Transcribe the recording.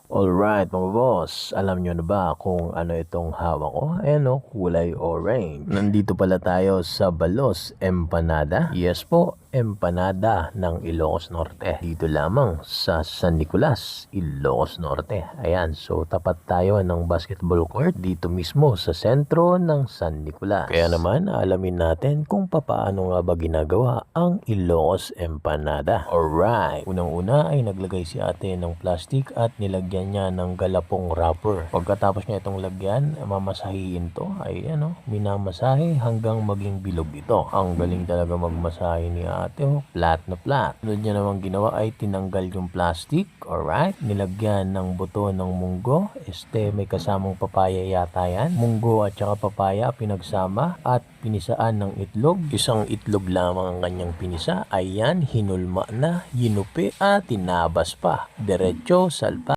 Alright mga boss, alam nyo na ba kung ano itong hawak ko? Ayan o, kulay orange. Nandito pala tayo sa Balos Empanada. Yes po, empanada ng Ilocos Norte. Dito lamang sa San Nicolas, Ilocos Norte. Ayan, so tapat tayo ng basketball court dito mismo sa sentro ng San Nicolas. Kaya naman, alamin natin kung paano nga ba ginagawa ang Ilocos Empanada. Alright, unang-una ay naglagay si ate ng plastic at nilagyan niya ng galapong wrapper. Pagkatapos niya itong lagyan, mamasahiin to. Ay minamasahe hanggang maging bilog ito. Ang galing talaga magmasahe ni ate. Flat na flat. Sunod niya namang ginawa ay tinanggal yung plastic. Alright. Nilagyan ng buto ng munggo. May kasamang papaya yata yan. Munggo at saka papaya pinagsama at pinisaan ng itlog. Isang itlog lamang ang kanyang pinisa. Ayan, hinulma na, yinupi at tinabas pa. Diretso salpa.